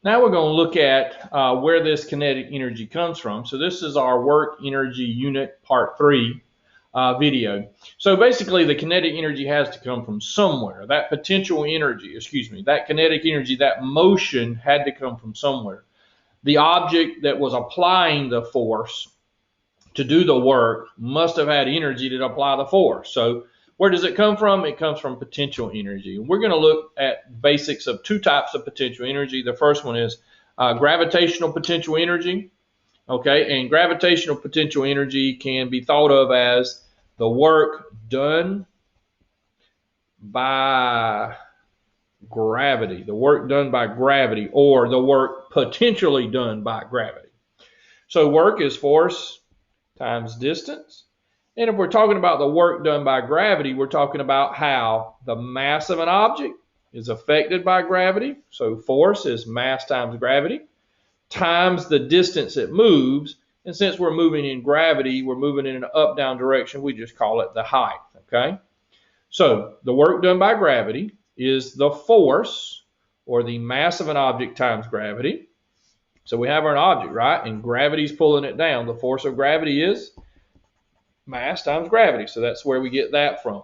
Now we're going to look at where this kinetic energy comes from. So this is our work energy unit part 3 video. So basically the kinetic energy has to come from somewhere. That potential energy, that kinetic energy, that motion had to come from somewhere. The object that was applying the force to do the work must have had energy to apply the force. So where does it come from? It comes from potential energy. We're going to look at basics of two types of potential energy. The first one is gravitational potential energy. Okay, and gravitational potential energy can be thought of as the work done by gravity, or the work potentially done by gravity. So work is force times distance. And if we're talking about the work done by gravity, we're talking about how the mass of an object is affected by gravity. So force is mass times gravity times the distance it moves. And since we're moving in gravity, we're moving in an up-down direction, we just call it the height, okay? So the work done by gravity is the force, or the mass of an object times gravity. So we have an object, right? And gravity's pulling it down. The force of gravity is mass times gravity. So that's where we get that from.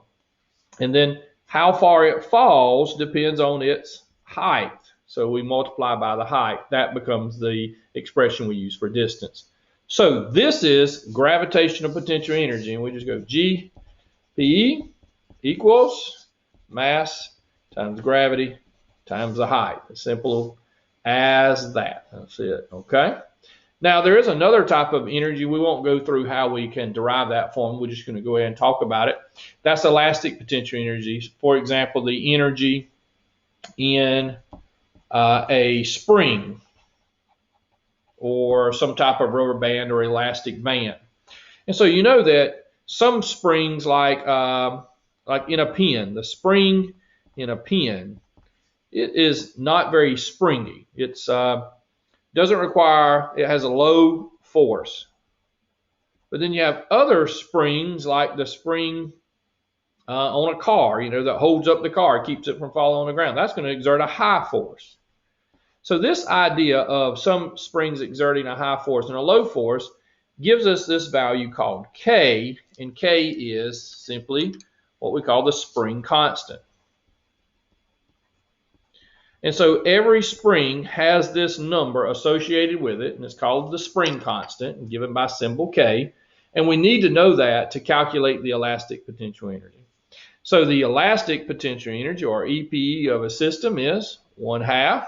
And then how far it falls depends on its height. So we multiply by the height. That becomes the expression we use for distance. So this is gravitational potential energy. And we just go GPE equals mass times gravity times the height. As simple as that. That's it, okay? Now, there is another type of energy. We won't go through how we can derive that form. We're just going to go ahead and talk about it. That's elastic potential energy. For example, the energy in a spring or some type of rubber band or elastic band. And so you know that some springs, like in a pen, the spring in a pen, it is not very springy. It's doesn't require, it has a low force. But then you have other springs, like the spring on a car, that holds up the car, keeps it from falling on the ground. That's going to exert a high force. So this idea of some springs exerting a high force and a low force gives us this value called K, and K is simply what we call the spring constant. And so every spring has this number associated with it, and it's called the spring constant, given by symbol K. And we need to know that to calculate the elastic potential energy. So the elastic potential energy, or EPE, of a system is 1/2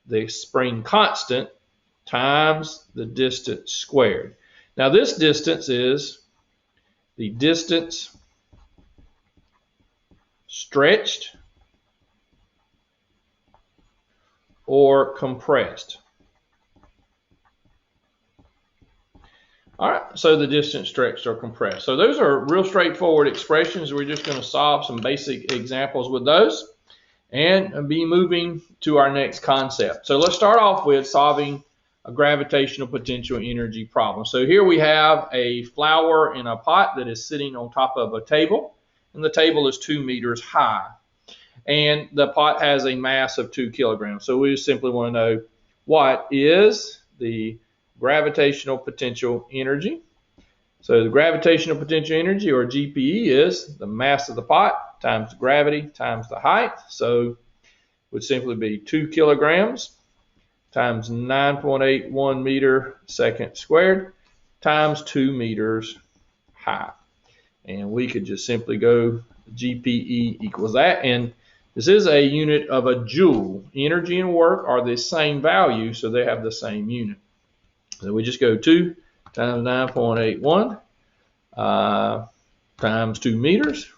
the spring constant times the distance squared. Now this distance is the distance stretched or compressed. All right, so the distance stretched or compressed. So those are real straightforward expressions. We're just going to solve some basic examples with those and be moving to our next concept. So let's start off with solving a gravitational potential energy problem. So here we have a flower in a pot that is sitting on top of a table, and the table is 2 meters high. And the pot has a mass of 2 kilograms. So we just simply want to know what is the gravitational potential energy. So the gravitational potential energy, or GPE, is the mass of the pot times the gravity times the height. So it would simply be 2 kilograms times 9.81 meter second squared times 2 meters high. And we could just simply go GPE equals that. And this is a unit of a joule. Energy and work are the same value, so they have the same unit. So we just go 2 times 9.81 times 2 meters,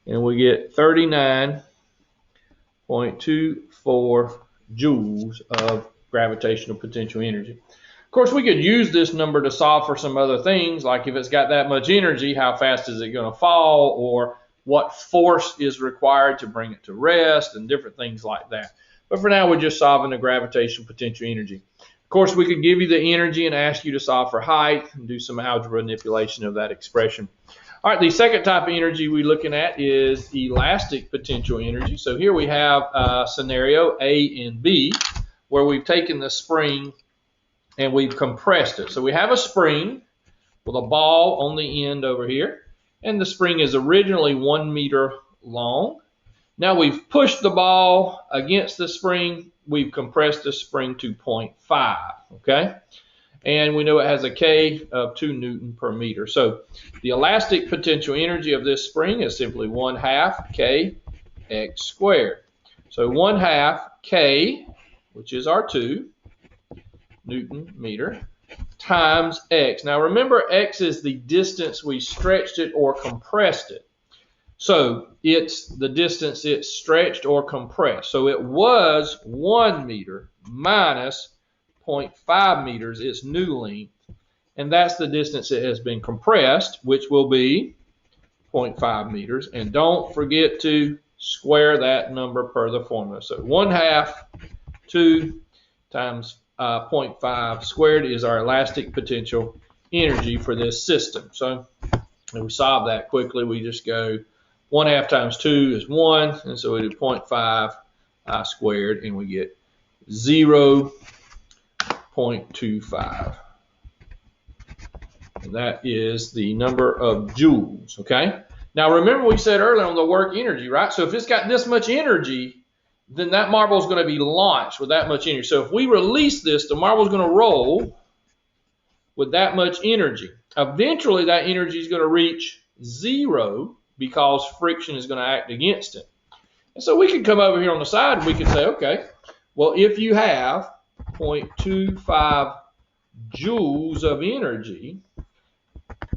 and we get 39.24 joules of gravitational potential energy. Of course, we could use this number to solve for some other things, like if it's got that much energy, how fast is it going to fall, or what force is required to bring it to rest, and different things like that. But for now, we're just solving the gravitational potential energy. Of course, we could give you the energy and ask you to solve for height and do some algebra manipulation of that expression. All right, the second type of energy we're looking at is elastic potential energy. So here we have scenario A and B. where we've taken the spring and we've compressed it. So we have a spring with a ball on the end over here, and the spring is originally 1 meter long. Now we've pushed the ball against the spring. We've compressed the spring to 0.5, okay? And we know it has a K of 2 Newton per meter. So the elastic potential energy of this spring is simply 1/2 K x squared. So 1/2 K, which is our 2 Newton meter, times X. Now remember, X is the distance we stretched it or compressed it. So it's the distance it's stretched or compressed. So it was 1 meter minus 0.5 meters, its new length, and that's the distance it has been compressed, which will be 0.5 meters. And don't forget to square that number per the formula. So 1/2 2 times 0.5 squared is our elastic potential energy for this system. So if we solve that quickly, we just go 1/2 times 2 is 1, and so we do 0.5 squared, and we get 0.25. And that is the number of joules, okay? Now remember we said earlier on the work energy, right? So if it's got this much energy, then that marble is going to be launched with that much energy. So if we release this, the marble is going to roll with that much energy. Eventually that energy is going to reach 0 because friction is going to act against it. And so we could come over here on the side and we could say, okay, well, if you have 0.25 joules of energy,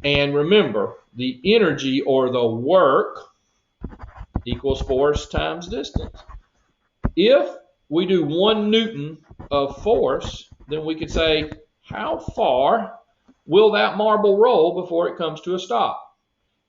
and remember, the energy or the work equals force times distance. If we do 1 Newton of force, then we could say, how far will that marble roll before it comes to a stop?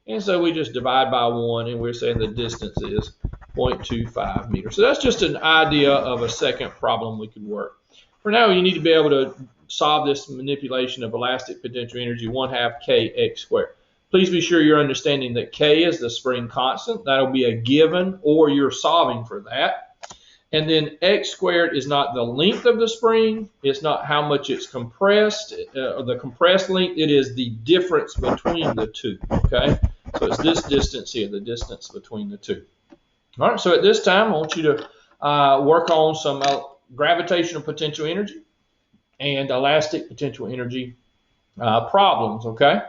And so we just divide by 1, and we're saying the distance is 0.25 meters. So that's just an idea of a second problem we could work. For now, you need to be able to solve this manipulation of elastic potential energy 1/2 K x squared. Please be sure you're understanding that K is the spring constant. That'll be a given, or you're solving for that. And then x squared is not the length of the spring. It's not how much it's compressed, the compressed length. It is the difference between the two, okay? So it's this distance here, the distance between the two. All right, so at this time, I want you to work on some gravitational potential energy and elastic potential energy problems, okay?